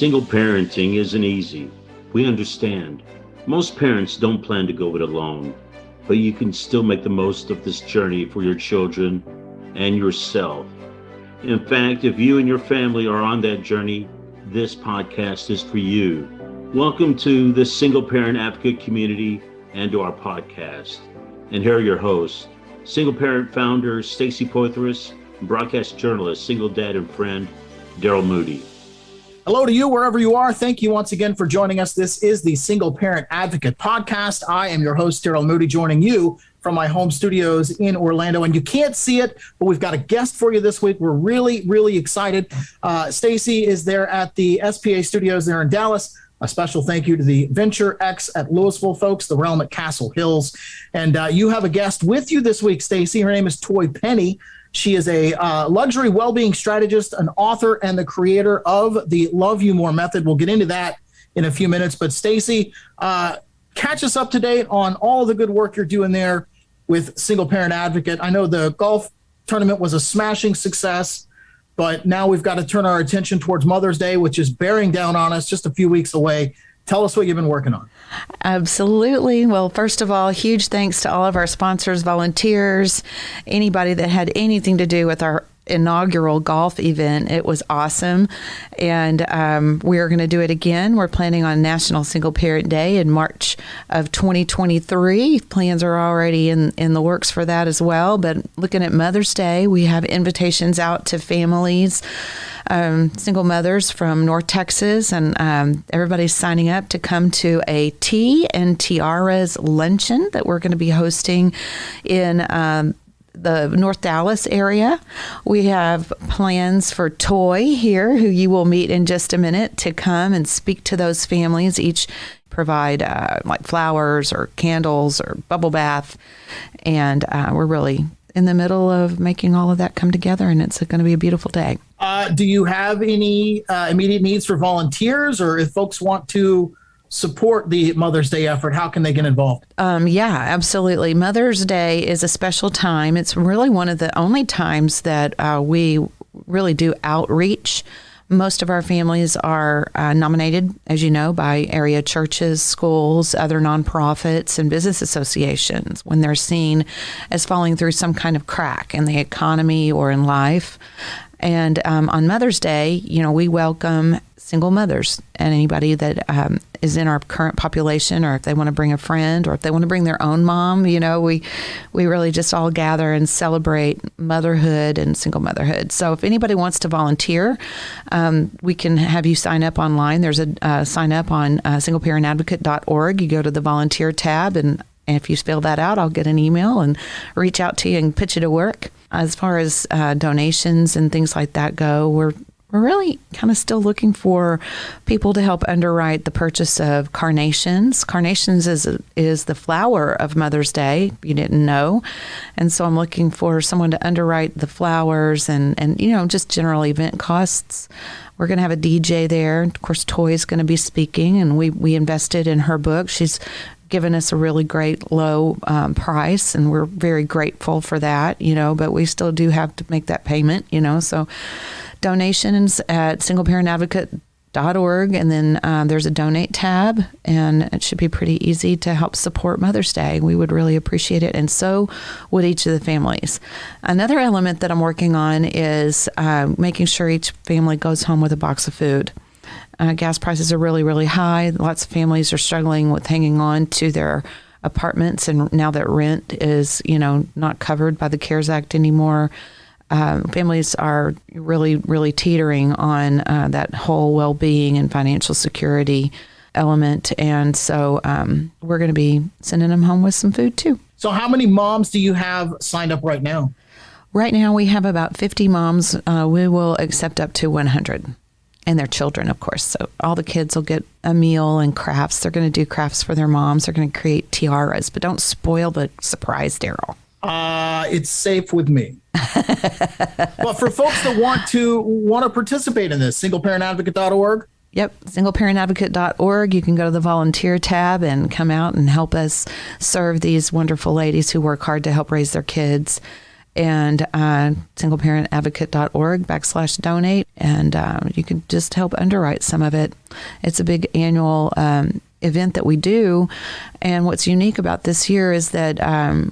Single parenting isn't easy. We understand. Most parents don't plan to go it alone, but you can still make the most of this journey for your children and yourself. In fact, if you and your family are on that journey, this podcast is for you. Welcome to the Single Parent Advocate community and to our podcast. And here are your hosts, single parent founder Stacy Poitras, and broadcast journalist, single dad and friend, Daryl Moody. Hello to you, wherever you are. Thank you once again for joining us. This is the Single Parent Advocate podcast. I am your host, Daryl Moody, joining you from my home studios in Orlando. And you can't see it, but we've got a guest for you this week. We're really excited. Stacy is there at the SPA studios there in Dallas. A special thank you to the Venture X at Louisville folks, the Realm at Castle Hills. And you have a guest with you this week, Stacy. Her name is Toye Penny. She is a luxury well-being strategist, an author, and the creator of the Love You More method. We'll get into that in a few minutes. But Stacy, catch us up to date on all the good work you're doing there with Single Parent Advocate. I know the golf tournament was a smashing success, but now we've got to turn our attention towards Mother's Day, which is bearing down on us just a few weeks away. Tell us what you've been working on. Absolutely. Well, first of all, huge thanks to all of our sponsors, volunteers, anybody that had anything to do with our inaugural golf event. It was awesome. And we're going to do it again. We're planning on National Single Parent Day in March of 2023. Plans are already in the works for that as well. But looking at Mother's Day, we have invitations out to families, single mothers from North Texas, and everybody's signing up to come to a Tea and Tiaras luncheon that we're going to be hosting in the North Dallas area. We have plans for Toye here, who you will meet in just a minute, to come and speak to those families, each provide like flowers or candles or bubble bath. And we're really in the middle of making all of that come together, and it's going to be a beautiful day. Do you have any immediate needs for volunteers, or if folks want to support the Mother's Day effort, how can they get involved? Yeah, absolutely. Mother's Day is a special time. It's really one of the only times that we really do outreach. Most of our families are nominated, as you know, by area churches, schools, other nonprofits, and business associations when they're seen as falling through some kind of crack in the economy or in life. And on Mother's Day, we welcome single mothers and anybody that is in our current population, or if they want to bring a friend, or if they want to bring their own mom. We really just all gather and celebrate motherhood and single motherhood. So if anybody wants to volunteer, we can have you sign up online. There's a sign up on singleparentadvocate.org. You go to the volunteer tab, and if you fill that out, I'll get an email and reach out to you and put you to work. As far as donations and things like that go, we're really kind of still looking for people to help underwrite the purchase of carnations. Carnations is the flower of Mother's Day, if you didn't know. And so I'm looking for someone to underwrite the flowers and just general event costs. We're going to have a DJ there. Of course, Toye's going to be speaking, and we invested in her book. She's given us a really great low price, and we're very grateful for that, but we still do have to make that payment, so donations at singleparentadvocate.org, and then there's a donate tab, and it should be pretty easy to help support Mother's Day. We would really appreciate it, and so would each of the families. Another element that I'm working on is making sure each family goes home with a box of food. Gas prices are really high. Lots of families are struggling with hanging on to their apartments, and now that rent is, not covered by the CARES Act anymore, families are really teetering on that whole well-being and financial security element. And so we're going to be sending them home with some food too. So how many moms do you have signed up right now? Right now we have about 50 moms. We will accept up to 100. And their children, of course. So all the kids will get a meal and crafts. They're going to do crafts for their moms. They're going to create tiaras. But don't spoil the surprise, Daryl. It's safe with me. But for folks that want to participate in this, singleparentadvocate.org? Yep, singleparentadvocate.org. You can go to the volunteer tab and come out and help us serve these wonderful ladies who work hard to help raise their kids. and singleparentadvocate.org/donate, and you can just help underwrite some of it. It's a big annual event that we do, and what's unique about this year is that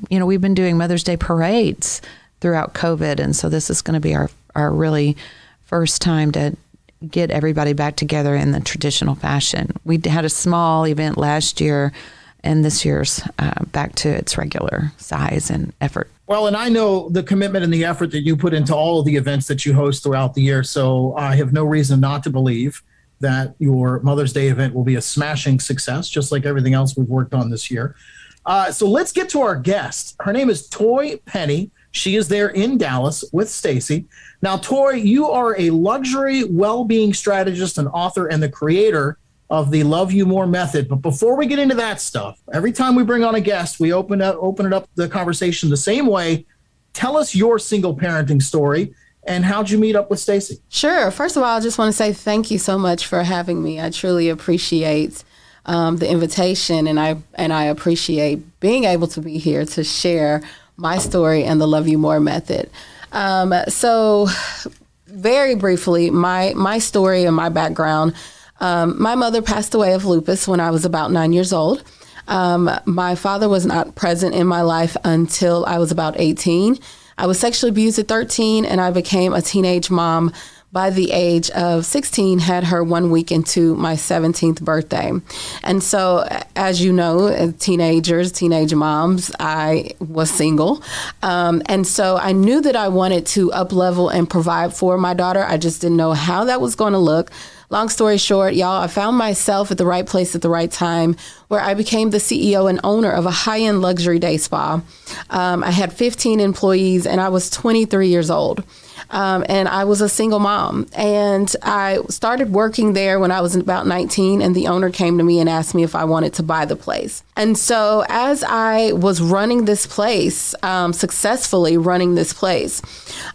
we've been doing Mother's Day parades throughout COVID, and so this is going to be our really first time to get everybody back together in the traditional fashion. We had a small event last year, and this year's back to its regular size and effort. Well, and I know the commitment and the effort that you put into all of the events that you host throughout the year, so I have no reason not to believe that your Mother's Day event will be a smashing success, just like everything else we've worked on this year. So let's get to our guest. Her name is Toye Penny. She is there in Dallas with Stacy. Now, Toye, you are a luxury well-being strategist and author and the creator of the Love You More method. But before we get into that stuff, every time we bring on a guest, we open it up the conversation the same way. Tell us your single parenting story and how'd you meet up with Stacy? Sure. First of all, I just want to say thank you so much for having me. I truly appreciate the invitation, and I appreciate being able to be here to share my story and the Love You More method. So very briefly, my story and my background. My mother passed away of lupus when I was about 9 years old. My father was not present in my life until I was about 18. I was sexually abused at 13, and I became a teenage mom by the age of 16, had her 1 week into my 17th birthday. And so, as you know, teenage moms, I was single. And so I knew that I wanted to up-level and provide for my daughter. I just didn't know how that was going to look. Long story short, y'all, I found myself at the right place at the right time, where I became the CEO and owner of a high-end luxury day spa. I had 15 employees, and I was 23 years old. And I was a single mom. And I started working there when I was about 19, and the owner came to me and asked me if I wanted to buy the place. And so as I was running this place, successfully running this place,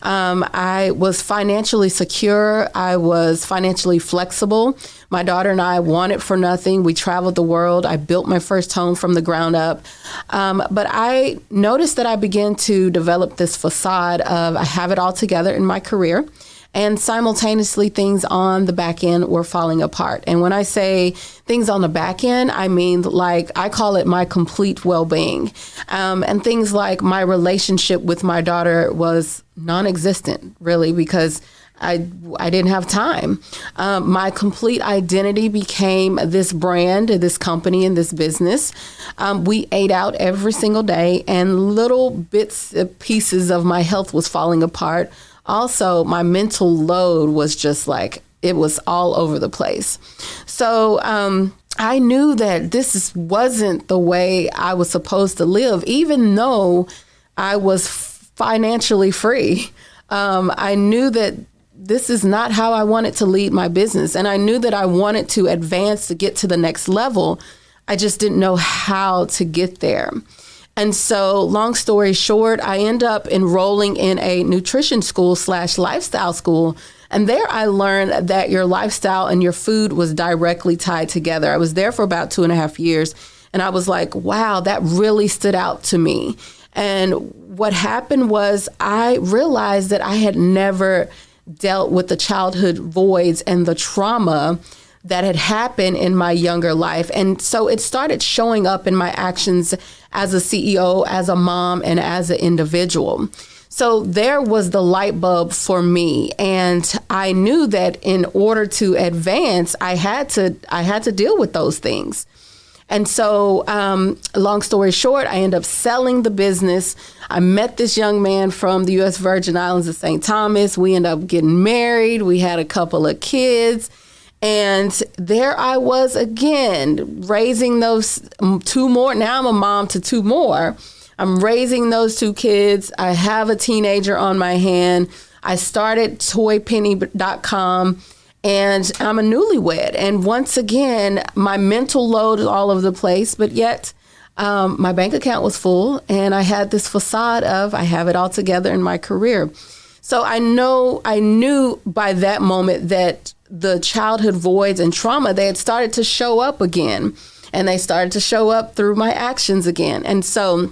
I was financially secure. I was financially flexible. My daughter and I wanted for nothing. We traveled the world. I built my first home from the ground up. But I noticed that I began to develop this facade of I have it all together in my career, and simultaneously things on the back end were falling apart. And when I say things on the back end, I mean, like, I call it my complete well-being. And things like my relationship with my daughter was non-existent, really, because I didn't have time. My complete identity became this brand, this company, and this business. We ate out every single day, and little bits, pieces of my health was falling apart. Also, my mental load was just like, it was all over the place. So I knew that this wasn't the way I was supposed to live, even though I was financially free. I knew that this is not how I wanted to lead my business. And I knew that I wanted to advance to get to the next level. I just didn't know how to get there. And so, long story short, I end up enrolling in a nutrition school / lifestyle school. And there I learned that your lifestyle and your food was directly tied together. I was there for about 2.5 years. And I was like, wow, that really stood out to me. And what happened was I realized that I had never dealt with the childhood voids and the trauma that had happened in my younger life. And so it started showing up in my actions as a CEO, as a mom, and as an individual. So there was the light bulb for me. And I knew that in order to advance, I had to deal with those things. And so, long story short, I ended up selling the business. I met this young man from the U.S. Virgin Islands of St. Thomas. We ended up getting married. We had a couple of kids. And there I was again, raising those 2 more. Now I'm a mom to 2 more. I'm raising those 2 kids. I have a teenager on my hand. I started toyepenny.com. And I'm a newlywed. And once again, my mental load is all over the place, but yet my bank account was full, and I had this facade of I have it all together in my career. So I knew by that moment that the childhood voids and trauma, they had started to show up again, and they started to show up through my actions again. And so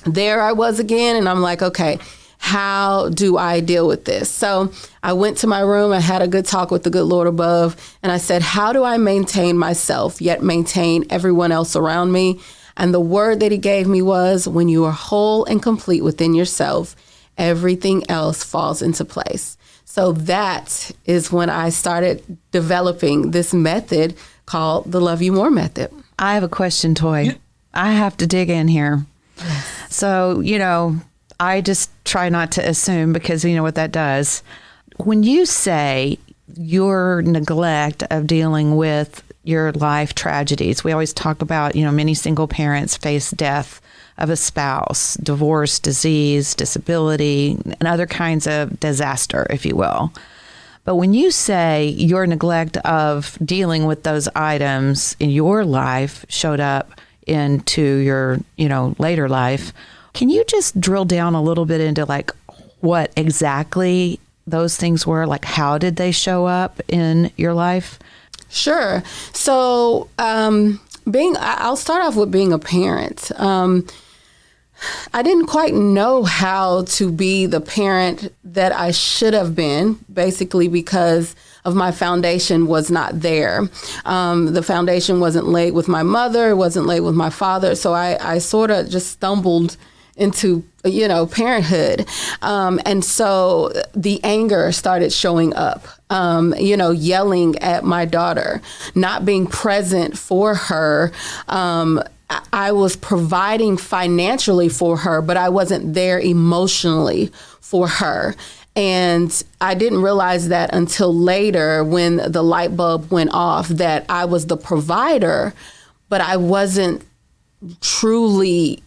there I was again, and I'm like, okay, how do I deal with this? So I went to my room. I had a good talk with the good Lord above. And I said, how do I maintain myself, yet maintain everyone else around me? And the word that he gave me was, when you are whole and complete within yourself, everything else falls into place. So that is when I started developing this method called the Love You More method. I have a question, Toye. I have to dig in here. So, I just try not to assume, because you know what that does. When you say your neglect of dealing with your life tragedies, we always talk about, many single parents face death of a spouse, divorce, disease, disability, and other kinds of disaster, if you will. But when you say your neglect of dealing with those items in your life showed up into your, later life, can you just drill down a little bit into like what exactly those things were? Like, how did they show up in your life? Sure. So, I'll start off with being a parent. I didn't quite know how to be the parent that I should have been, basically because of my foundation was not there. The foundation wasn't laid with my mother, it wasn't laid with my father. So I sort of just stumbled into, parenthood. And so the anger started showing up, yelling at my daughter, not being present for her. I was providing financially for her, but I wasn't there emotionally for her. And I didn't realize that until later when the light bulb went off, that I was the provider, but I wasn't truly,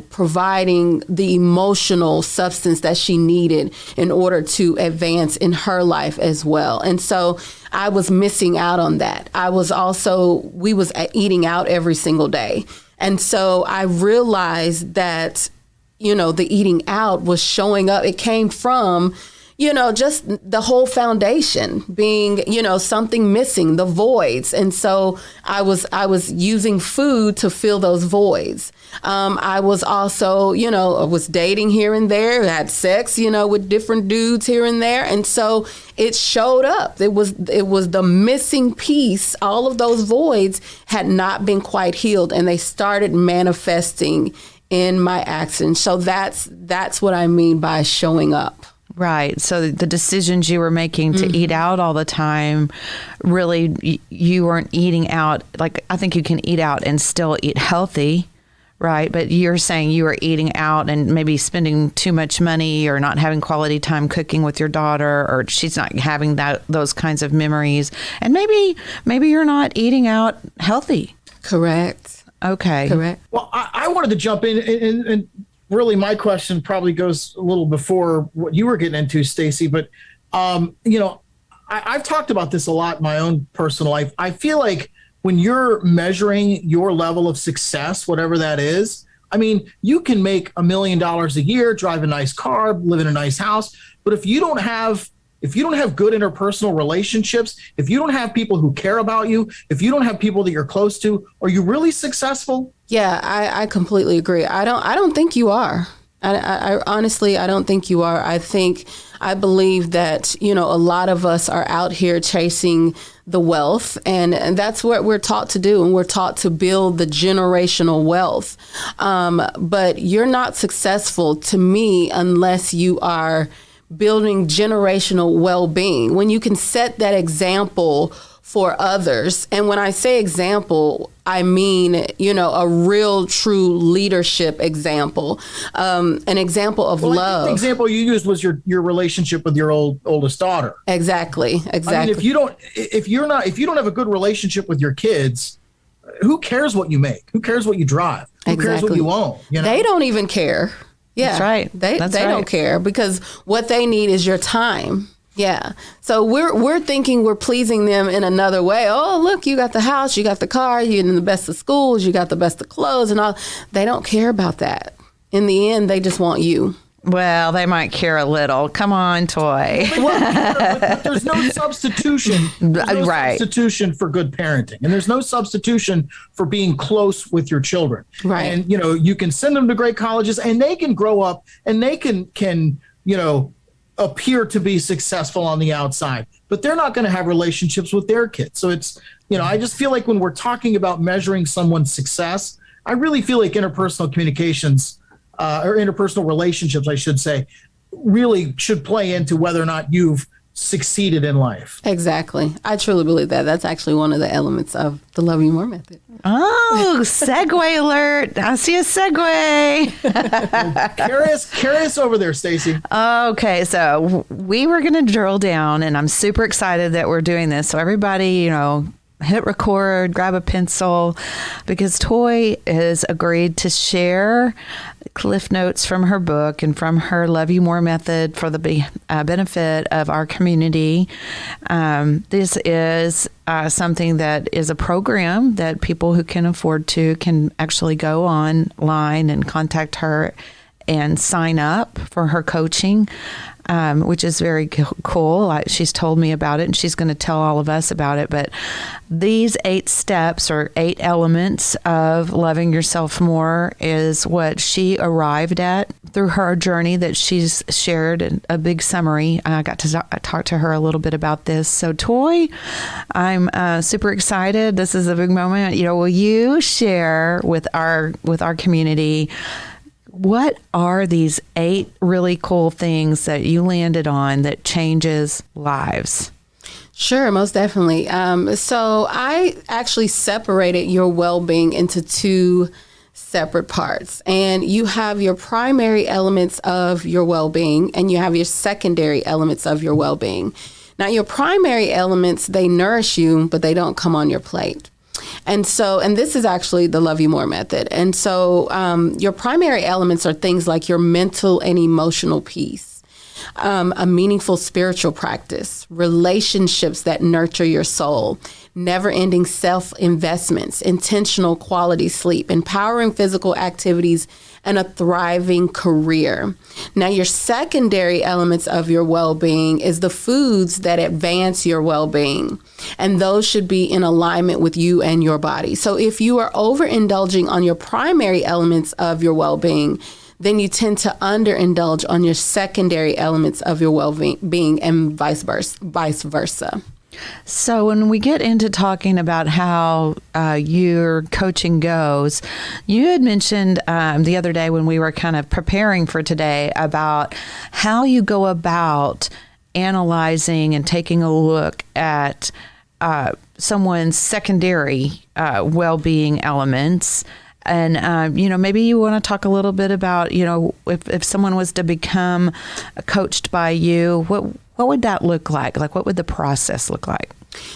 providing the emotional substance that she needed in order to advance in her life as well. And so I was missing out on that. We was eating out every single day. And so I realized that, the eating out was showing up. It came from, just the whole foundation being, something missing, the voids. And so I was using food to fill those voids. I was also, I was dating here and there, had sex, with different dudes here and there. And so it showed up. It was the missing piece. All of those voids had not been quite healed, and they started manifesting in my actions. So that's what I mean by showing up. Right. So the decisions you were making to eat out all the time, really, you weren't eating out. Like, I think you can eat out and still eat healthy, right? But you're saying you were eating out and maybe spending too much money, or not having quality time cooking with your daughter, or she's not having those kinds of memories. And maybe you're not eating out healthy. Correct. Okay. Correct. Well, I wanted to jump in and really my question probably goes a little before what you were getting into, Stacey, but I've talked about this a lot in my own personal life. I feel like when you're measuring your level of success, whatever that is, I mean, you can make $1 million a year, drive a nice car, live in a nice house, but if you don't have good interpersonal relationships, if you don't have people who care about you, if you don't have people that you're close to, are you really successful? Yeah, I completely agree. I don't think you are. I honestly, I don't think you are. I believe that, a lot of us are out here chasing the wealth, and that's what we're taught to do. And we're taught to build the generational wealth. But you're not successful to me unless you are building generational well-being. When you can set that example for others. And when I say example, I mean, a real true leadership example, an example of love. The example you used was your relationship with your oldest daughter. Exactly. I mean, if you don't have a good relationship with your kids, who cares what you make? Who cares what you drive? Who cares what you own? They don't even care. Yeah, that's right. They don't care, because what they need is your time. Yeah. So we're thinking we're pleasing them in another way. Oh, look, you got the house, you got the car, you're in the best of schools, you got the best of clothes and all. They don't care about that. In the end, they just want you. Well, they might care a little. Come on, Toye. Well, there's no substitution. Right. Substitution for good parenting, and there's no substitution for being close with your children. Right. And you can send them to great colleges, and they can grow up, and they can appear to be successful on the outside, but they're not going to have relationships with their kids. So it's, I just feel like when we're talking about measuring someone's success, I really feel like interpersonal communications or interpersonal relationships, I should say, really should play into whether or not you've succeeded in life. Exactly. I truly believe that. That's actually one of the elements of the Love You More method. Oh, segue alert. I see a segue. Carry us over there, Stacy. Okay, so we were going to drill down, and I'm super excited that we're doing this. So everybody, hit record, grab a pencil, because Toye has agreed to share Cliff Notes from her book and from her Love You More method for the benefit of our community. This is something that is a program that people who can afford to can actually go online and contact her and sign up for her coaching, which is very cool. She's told me about it, and she's going to tell all of us about it. But these 8 steps or 8 elements of loving yourself more is what she arrived at through her journey that she's shared, a big summary. I got to talk to her a little bit about this. So, Toye, I'm super excited. This is a big moment. Will you share with our community, what are these 8 really cool things that you landed on that changes lives? Sure, most definitely. So I actually separated your well-being into 2 separate parts. And you have your primary elements of your well-being, and you have your secondary elements of your well-being. Now, your primary elements, they nourish you, but they don't come on your plate. And this is actually the Love You More method. And so your primary elements are things like your mental and emotional peace, a meaningful spiritual practice, relationships that nurture your soul, never-ending self-investments, intentional quality sleep, empowering physical activities, and a thriving career. Now, your secondary elements of your well-being is the foods that advance your well-being, and those should be in alignment with you and your body. So if you are overindulging on your primary elements of your well-being, then you tend to underindulge on your secondary elements of your well-being, and vice versa. So when we get into talking about how your coaching goes, you had mentioned the other day when we were kind of preparing for today about how you go about analyzing and taking a look at someone's secondary well-being elements. And, maybe you want to talk a little bit about, if someone was to become coached by you, what would that look like? Like, what would the process look like?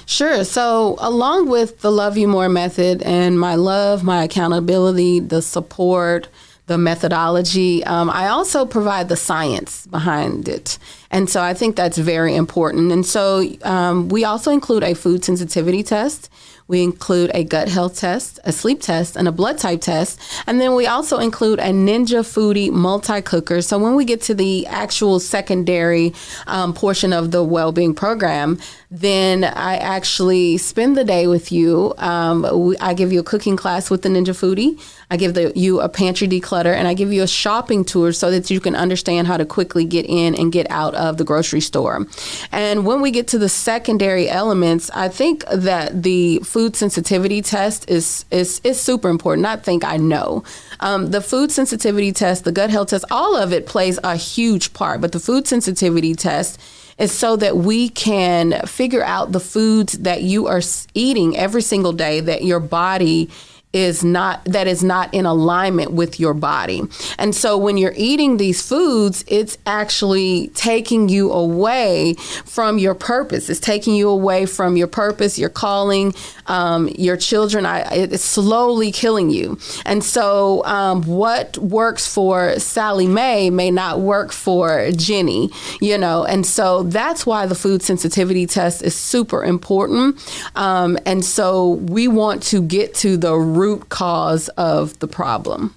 Sure. So along with the Love You More method and my love, my accountability, the support, the methodology, I also provide the science behind it. And so I think that's very important. And so we also include a food sensitivity test. We include a gut health test, a sleep test, and a blood type test. And then we also include a Ninja Foodie multi-cooker. So when we get to the actual secondary portion of the well-being program, then I actually spend the day with you. I give you a cooking class with the Ninja Foodie. I give you a pantry declutter, and I give you a shopping tour so that you can understand how to quickly get in and get out of the grocery store. And when we get to the secondary elements, I think that the food sensitivity test is super important. I know. The food sensitivity test, the gut health test, all of it plays a huge part. But the food sensitivity test is so that we can figure out the foods that you are eating every single day that your body is not in alignment with your body. And so when you're eating these foods, it's actually taking you away from your purpose. It's taking you away from your purpose, your calling, your children. It's slowly killing you. And so what works for Sally Mae may not work for Jenny, and so that's why the food sensitivity test is super important. And so we want to get to the root cause of the problem.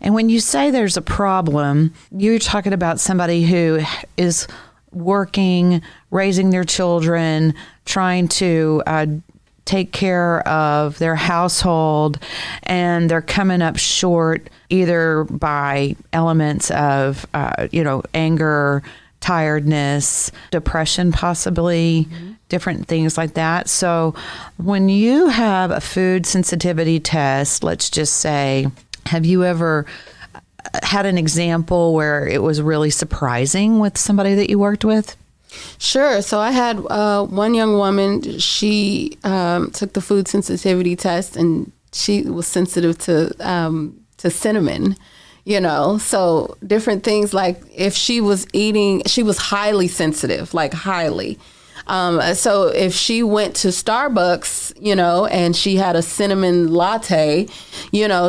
And when you say there's a problem, you're talking about somebody who is working, raising their children, trying to take care of their household, and they're coming up short either by elements of, anger, tiredness, depression, possibly, different things like that. So when you have a food sensitivity test, let's just say, have you ever had an example where it was really surprising with somebody that you worked with? Sure. So I had one young woman. She took the food sensitivity test, and she was sensitive to cinnamon. So different things, like if she was eating, she was highly sensitive, like highly. So if she went to Starbucks, and she had a cinnamon latte,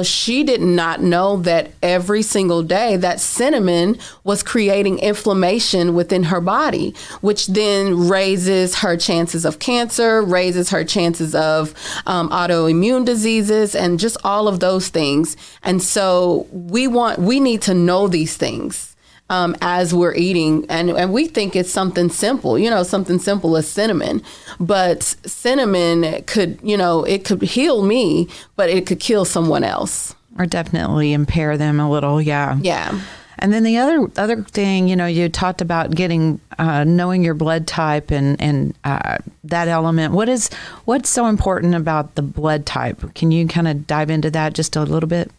she did not know that every single day that cinnamon was creating inflammation within her body, which then raises her chances of cancer, raises her chances of autoimmune diseases, and just all of those things. And so we need to know these things. As we're eating, and we think it's something simple, something simple as cinnamon, but cinnamon could, it could heal me, but it could kill someone else. Or definitely impair them a little, yeah. Yeah. And then the other thing, you talked about getting, knowing your blood type and that element. What's so important about the blood type? Can you kind of dive into that just a little bit?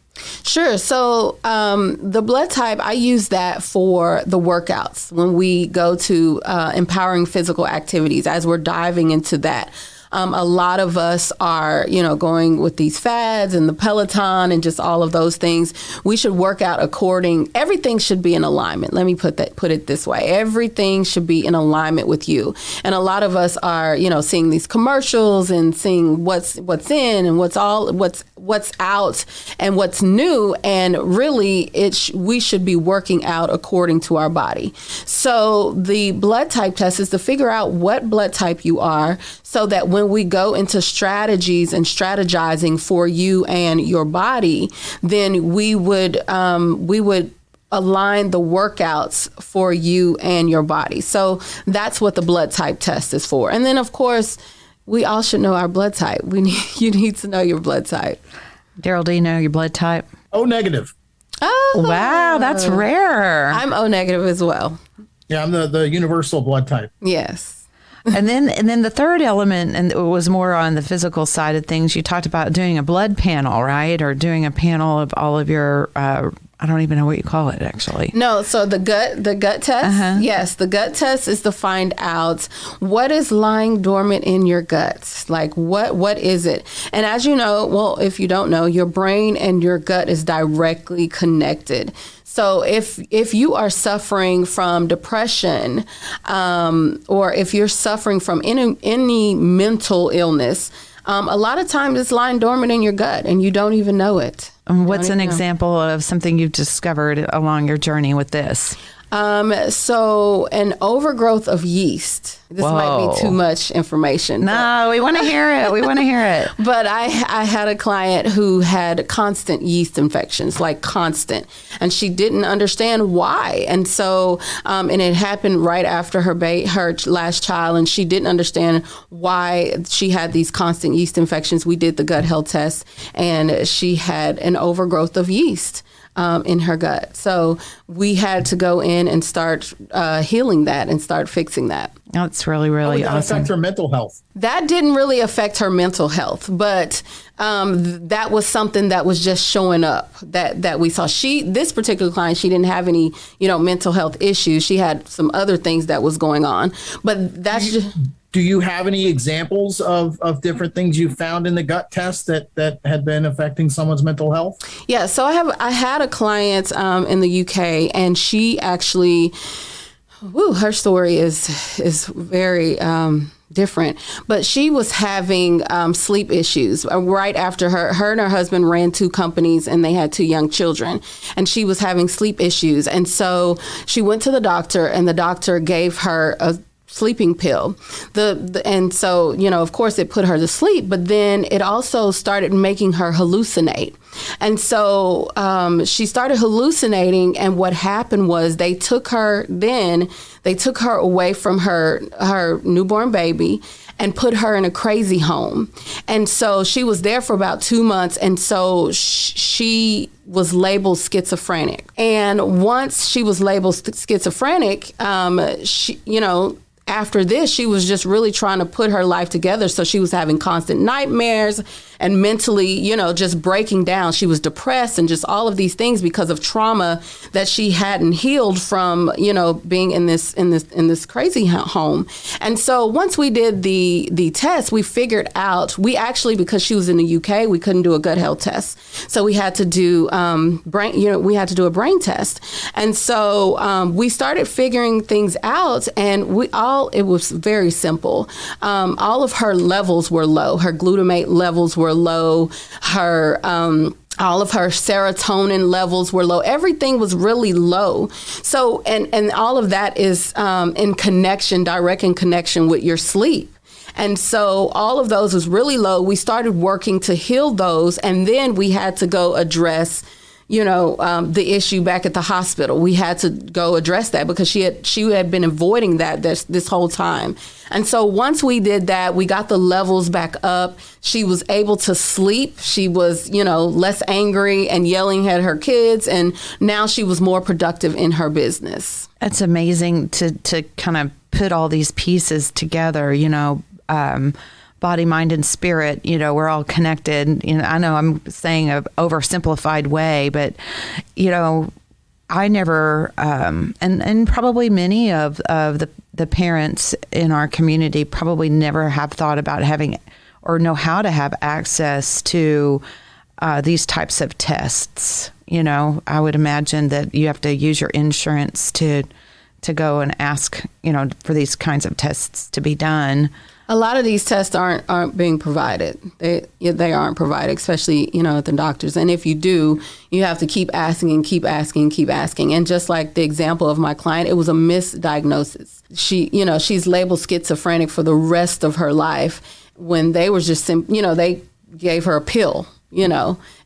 Sure. So the blood type, I use that for the workouts when we go to empowering physical activities, as we're diving into that. A lot of us are, going with these fads and the Peloton and just all of those things. We should work out everything should be in alignment. Let me put it this way. Everything should be in alignment with you. And a lot of us are, seeing these commercials and seeing what's in and what's out and what's new. And really we should be working out according to our body. So the blood type test is to figure out what blood type you are, so that when we go into strategies and strategizing for you and your body, then we would align the workouts for you and your body. So that's what the blood type test is for. And then, of course, we all should know our blood type. You need to know your blood type. Daryl, do you know your blood type? O negative. Oh, wow, that's rare. I'm O negative as well. Yeah, I'm the universal blood type. Yes. And then the third element, and it was more on the physical side of things. You talked about doing a blood panel, right? Or doing a panel of all of your, I don't even know what you call it, actually. No, so the gut test. Uh-huh. Yes, the gut test is to find out what is lying dormant in your gut. Like what is it? And as you know, well, if you don't know, your brain and your gut is directly connected. So if you are suffering from depression, or if you're suffering from any mental illness, a lot of times it's lying dormant in your gut and you don't even know it. What's an example of something you've discovered along your journey with this? So an overgrowth of yeast. This might be too much information. No, we want to hear it. We want to hear it. But I had a client who had constant yeast infections, like constant, and she didn't understand why. And so, and it happened right after her last child, and she didn't understand why she had these constant yeast infections. We did the gut health test, and she had an overgrowth of yeast in her gut. So we had to go in and start healing that and start fixing that. That's really, really awesome. That affect her mental health? That didn't really affect her mental health, but that was something that was just showing up that we saw. This particular client, she didn't have any, mental health issues. She had some other things that was going on, but that's just. Do you have any examples of different things you found in the gut test that had been affecting someone's mental health? Yeah, so I had a client in the UK, and she actually, her story is very different, but she was having sleep issues right after her and her husband ran 2 companies, and they had 2 young children, and she was having sleep issues. And so she went to the doctor, and the doctor gave her a sleeping pill. And so, of course it put her to sleep, but then it also started making her hallucinate. And so she started hallucinating, and what happened was they took her away from her newborn baby, and put her in a crazy home. And so she was there for about 2 months. And so she was labeled schizophrenic. And once she was labeled schizophrenic, after this, she was just really trying to put her life together. So she was having constant nightmares and mentally, just breaking down. She was depressed and just all of these things because of trauma that she hadn't healed from, being in this crazy home. And so once we did the test, we figured out, because she was in the UK, we couldn't do a gut health test. So we had to do a brain test. And so we started figuring things out, and it was very simple. All of her levels were low. Her glutamate levels were low. All of her serotonin levels were low. Everything was really low. So, and all of that is direct in connection with your sleep. And so all of those was really low. We started working to heal those, and then we had to go address the issue back at the hospital. We had to go address that because she had been avoiding that this whole time. And so once we did that, we got the levels back up. She was able to sleep. She was, less angry and yelling at her kids. And now she was more productive in her business. It's amazing to kind of put all these pieces together, body, mind, and spirit, we're all connected. I know I'm saying an oversimplified way, but, I never, and probably many of the parents in our community probably never have thought about having or know how to have access to these types of tests. I would imagine that you have to use your insurance to go and ask, for these kinds of tests to be done. A lot of these tests aren't being provided. They aren't provided, especially, at the doctors. And if you do, you have to keep asking and keep asking and keep asking. And just like the example of my client, it was a misdiagnosis. She's labeled schizophrenic for the rest of her life when they were just, they gave her a pill,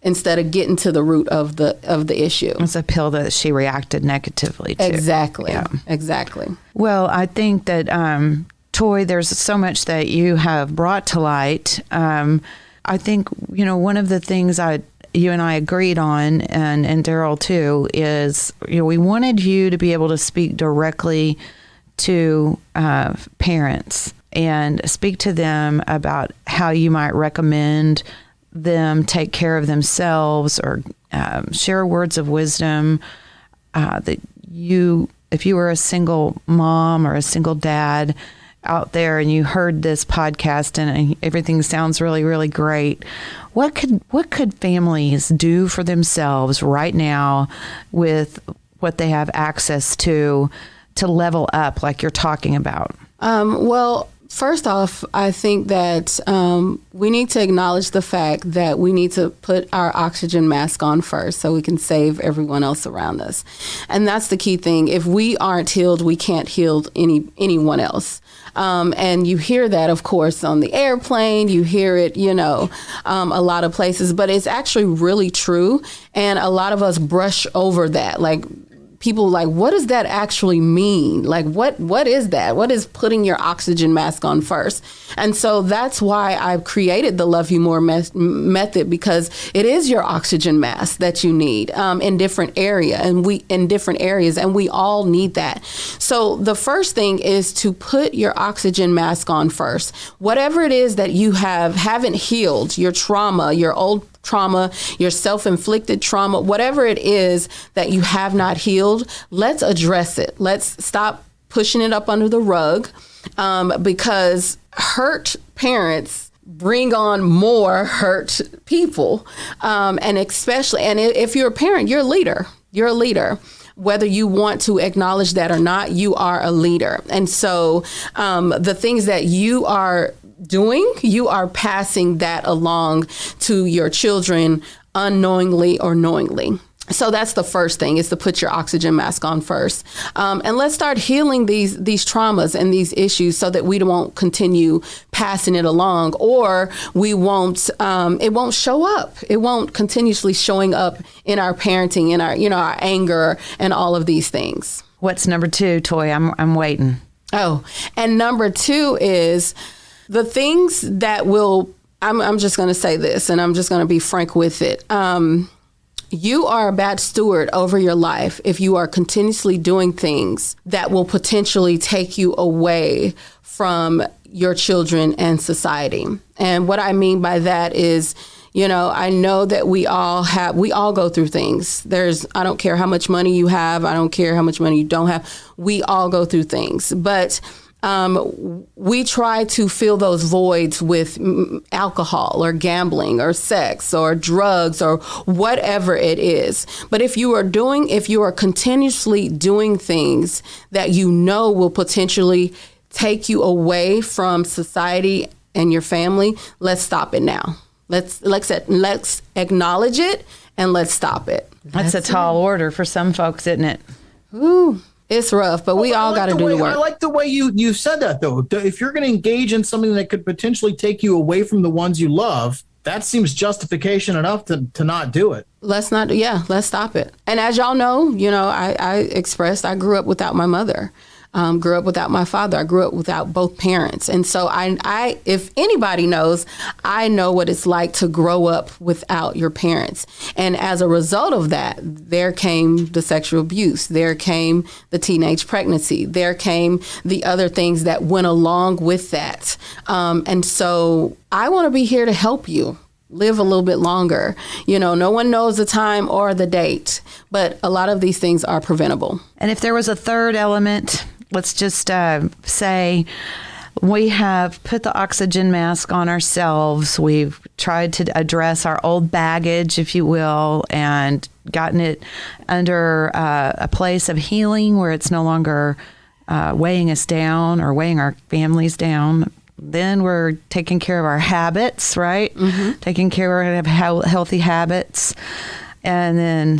instead of getting to the root of the issue. It's a pill that she reacted negatively to. Exactly. Yeah. Exactly. Well, I think that, Toye, there's so much that you have brought to light. I think, one of the things you and I agreed on, and Daryl too, is, we wanted you to be able to speak directly to parents and speak to them about how you might recommend them take care of themselves, or share words of wisdom that if you were a single mom or a single dad out there and you heard this podcast and everything sounds really, really great, what could families do for themselves right now with what they have access to level up, like you're talking about? Well, first off, I think that we need to acknowledge the fact that we need to put our oxygen mask on first so we can save everyone else around us. And that's the key thing. If we aren't healed, we can't heal anyone else. And you hear that, of course, on the airplane. You hear it, a lot of places. But it's actually really true. And a lot of us brush over that. Like, people like, what does that actually mean? Like, what is that? What is putting your oxygen mask on first? And so that's why I've created the Love You More method, because it is your oxygen mask that you need in different areas, and we all need that. So the first thing is to put your oxygen mask on first. Whatever it is that you haven't healed, your trauma, your old trauma, your self-inflicted trauma, whatever it is that you have not healed, let's address it. Let's stop pushing it up under the rug, because hurt parents bring on more hurt people. And if you're a parent, you're a leader. You're a leader. Whether you want to acknowledge that or not, you are a leader. And so the things that you are doing, you are passing that along to your children unknowingly or knowingly. So that's the first thing, is to put your oxygen mask on first. And let's start healing these traumas and these issues so that we won't continue passing it along, or it won't show up. It won't continuously showing up in our parenting, in our anger and all of these things. What's number 2, Toye? I'm waiting. Oh, and number 2 is The things that will, I'm just going to say this, and I'm just going to be frank with it. You are a bad steward over your life if you are continuously doing things that will potentially take you away from your children and society. And what I mean by that is, I know that we all go through things. I don't care how much money you have. I don't care how much money you don't have. We all go through things. But we try to fill those voids with alcohol or gambling or sex or drugs or whatever it is. But if you are continuously doing things that will potentially take you away from society and your family, let's stop it now. Let's acknowledge it and let's stop it. That's a tall order for some folks, isn't it? Ooh. It's rough, but we all got to do the work. I like the way you said that, though. If you're going to engage in something that could potentially take you away from the ones you love, that seems justification enough to not do it. Let's stop it. And as y'all know, I grew up without my mother. Grew up without my father. I grew up without both parents. And so I, if anybody knows, I know what it's like to grow up without your parents. And as a result of that, there came the sexual abuse. There came the teenage pregnancy. There came the other things that went along with that. And so I want to be here to help you live a little bit longer. No one knows the time or the date, but a lot of these things are preventable. And if there was a third element, let's just say we have put the oxygen mask on ourselves. We've tried to address our old baggage, if you will, and gotten it under a place of healing where it's no longer weighing us down or weighing our families down. Then we're taking care of our habits, right? Mm-hmm. Taking care of healthy habits. And then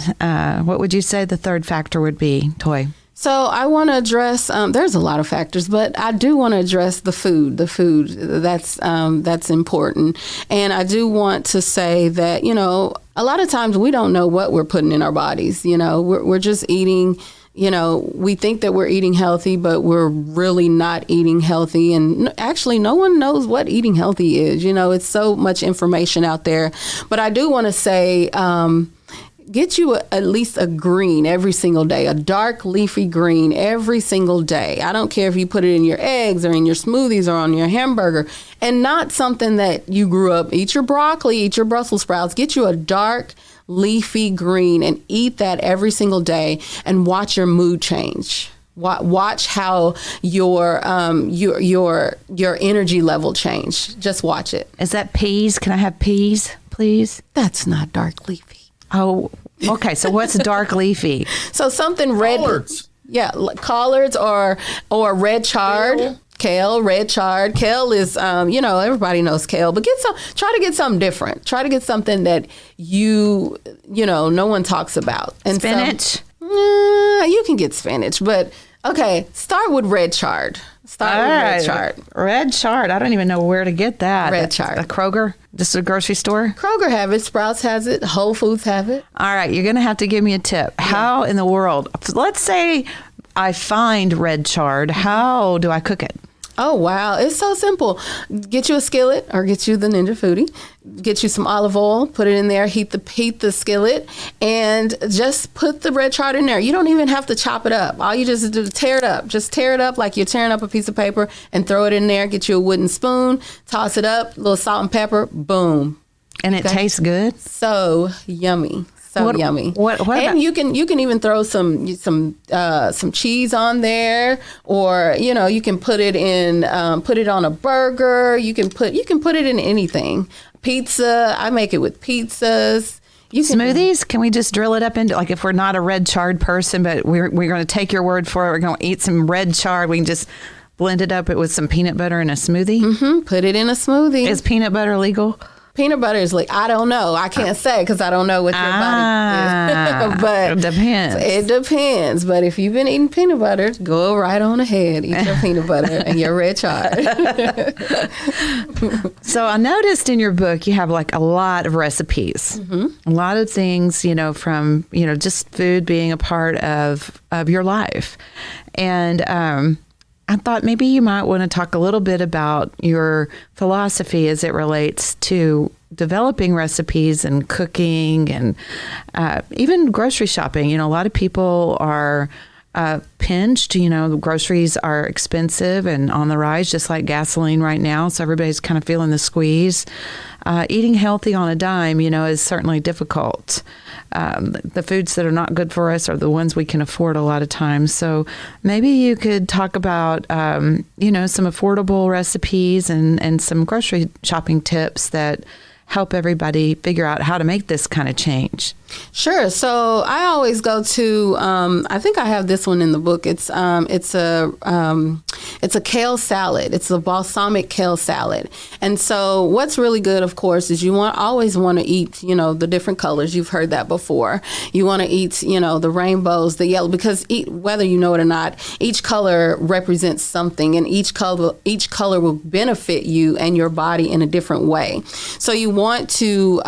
what would you say the third factor would be, Toye? So I want to address, there's a lot of factors, but I do want to address the food. That's important. And I do want to say that, a lot of times we don't know what we're putting in our bodies. We're just eating, we think that we're eating healthy, but we're really not eating healthy. And actually, no one knows what eating healthy is. It's so much information out there. But I do want to say, get you at least a green every single day, a dark leafy green every single day. I don't care if you put it in your eggs or in your smoothies or on your hamburger, and not something that you grew up. Eat your broccoli, eat your Brussels sprouts. Get you a dark leafy green and eat that every single day and watch your mood change. Watch how your energy level change. Just watch it. Is that peas? Can I have peas, please? That's not dark leafy. Oh, okay. So what's dark leafy? So something red. Collards. Yeah, collards or red chard. Kale, red chard. Kale is, everybody knows kale, but try to get something different. Try to get something that no one talks about. And spinach? You can get spinach, but okay, start with red chard. Red chard. Red chard. I don't even know where to get that. Red chard. A Kroger? Just a grocery store? Kroger have it. Sprouts has it. Whole Foods have it. All right. You're going to have to give me a tip. Yeah. How in the world? Let's say I find red chard. How do I cook it? Oh, wow. It's so simple. Get you a skillet or get you the Ninja Foodie. Get you some olive oil, put it in there, heat the skillet, and just put the red chard in there. You don't even have to chop it up. All you just do is tear it up. Just tear it up like you're tearing up a piece of paper and throw it in there. Get you a wooden spoon, toss it up, a little salt and pepper, boom. And it tastes good? So yummy. Yummy. What and you can even throw some cheese on there, or you can put it on a burger. You can put it in anything. Pizza. I make it with pizzas. Smoothies? Can we just drill it up into, like, if we're not a red chard person, but we're going to take your word for it. We're going to eat some red chard. We can just blend it up with some peanut butter in a smoothie. Mm-hmm. Put it in a smoothie. Is peanut butter legal? Peanut butter is I don't know. I can't say because I don't know what your body is. But it depends. It depends. But if you've been eating peanut butter, go right on ahead. Eat your peanut butter and your red chard. So I noticed in your book you have a lot of recipes. Mm-hmm. A lot of things, from, just food being a part of your life. And I thought maybe you might want to talk a little bit about your philosophy as it relates to developing recipes and cooking and even grocery shopping. A lot of people are pinched. The groceries are expensive and on the rise, just like gasoline right now. So everybody's kind of feeling the squeeze. Eating healthy on a dime, is certainly difficult. The foods that are not good for us are the ones we can afford a lot of times. So maybe you could talk about, some affordable recipes and some grocery shopping tips that help everybody figure out how to make this kind of change. Sure. So I always go to. I think I have this one in the book. It's a kale salad. It's a balsamic kale salad. And so what's really good, of course, is you always want to eat, the different colors. You've heard that before. You want to eat, the rainbows, the yellow, because whether you know it or not, each color represents something, and each color will benefit you and your body in a different way. So you want to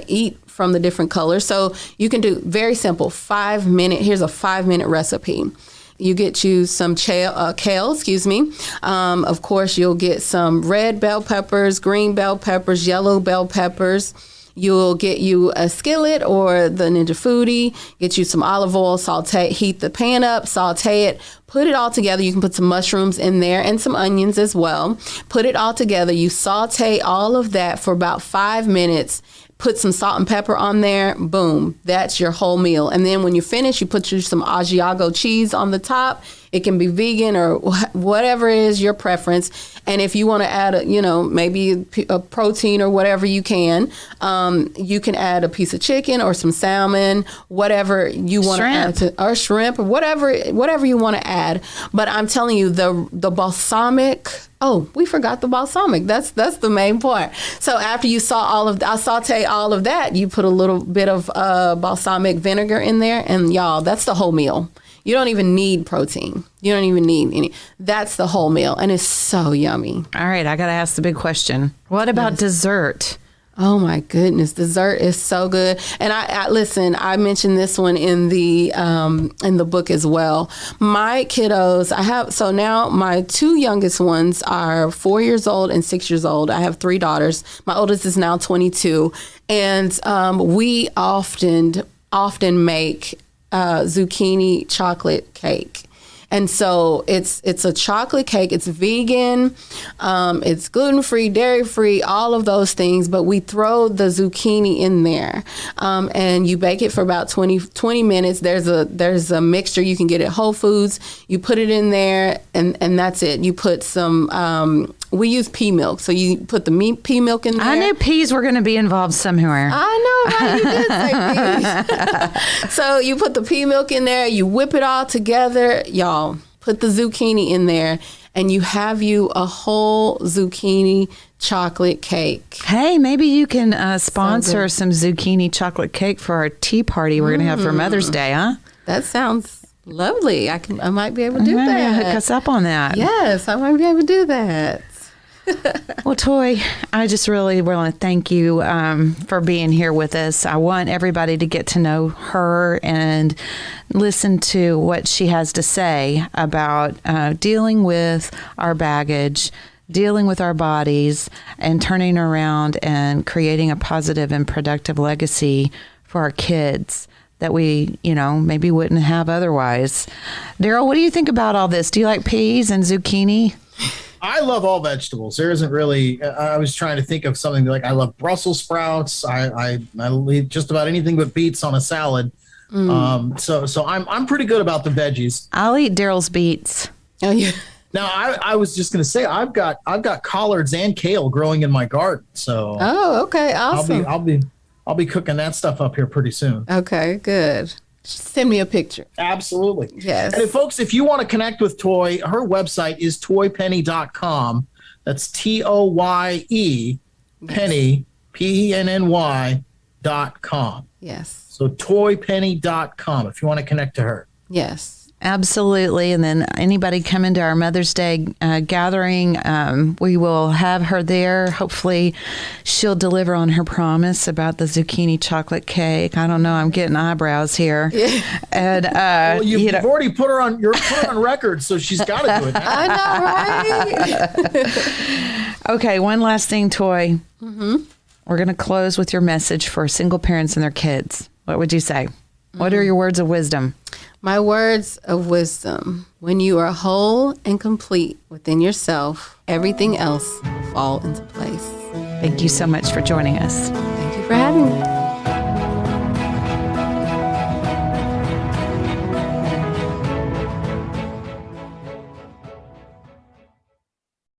eat from the different colors. So you can do very simple 5-minute. Here's a 5-minute recipe. You get you some kale, of course, you'll get some red bell peppers, green bell peppers, yellow bell peppers. You'll get you a skillet or the Ninja Foodie, get you some olive oil, heat the pan up, saute it, put it all together. You can put some mushrooms in there and some onions as well. Put it all together. You saute all of that for about 5 minutes. Put some salt and pepper on there. Boom. That's your whole meal. And then when you finish, you put some Asiago cheese on the top. It can be vegan or whatever is your preference. And if you want to add, maybe a protein or whatever you can add a piece of chicken or some salmon, whatever you want to add or shrimp or whatever you want to add. But I'm telling you, the balsamic. Oh, we forgot the balsamic. That's the main part. So after you saute all of that, you put a little bit of balsamic vinegar in there, and y'all, that's the whole meal. You don't even need protein. You don't even need any. That's the whole meal, and it's so yummy. All right, I got to ask the big question. What about dessert? Oh my goodness, dessert is so good. And I mentioned this one in the book as well. My kiddos, now my 2 youngest ones are 4 years old and 6 years old. I have 3 daughters. My oldest is now 22, and we often make zucchini chocolate cake. And so it's a chocolate cake. It's vegan. It's gluten-free, dairy-free, all of those things. But we throw the zucchini in there, and you bake it for about 20 minutes. There's a mixture. You can get it at Whole Foods. You put it in there, and that's it. You put some. We use pea milk, so you put the pea milk in there. I knew peas were going to be involved somewhere. I know, right? You did say peas. So you put the pea milk in there, you whip it all together, y'all. Put the zucchini in there, and you have a whole zucchini chocolate cake. Hey, maybe you can sponsor some zucchini chocolate cake for our tea party we're going to have for Mother's Day, huh? That sounds lovely. I might be able to do that. Hook us up on that. Yes, I might be able to do that. Well, Toye, I just really want to thank you for being here with us. I want everybody to get to know her and listen to what she has to say about dealing with our baggage, dealing with our bodies, and turning around and creating a positive and productive legacy for our kids that we, maybe wouldn't have otherwise. Daryl, what do you think about all this? Do you like peas and zucchini? I love all vegetables. There isn't really. I was trying to think of something like I love Brussels sprouts. I eat just about anything but beets on a salad. So I'm pretty good about the veggies. I'll eat Daryl's beets. Oh yeah. Now I was just going to say I've got collards and kale growing in my garden. So okay, awesome. I'll be cooking that stuff up here pretty soon. Okay, good. Send me a picture. Absolutely. Yes. And folks, if you want to connect with Toye, her website is toyepenny.com. That's TOYE Penny, PENNY.com. Yes. So toyepenny.com if you want to connect to her. Yes. Absolutely. And then anybody come into our Mother's Day gathering, we will have her there. Hopefully she'll deliver on her promise about the zucchini chocolate cake. I don't know. I'm getting eyebrows here. Yeah. And well, you've already put her on record, so she's got to do it now. I know, right? Okay. One last thing, Toye. Mm-hmm. We're going to close with your message for single parents and their kids. What would you say? Mm-hmm. What are your words of wisdom? My words of wisdom: when you are whole and complete within yourself, everything else will fall into place. Thank you so much for joining us. Thank you for having me.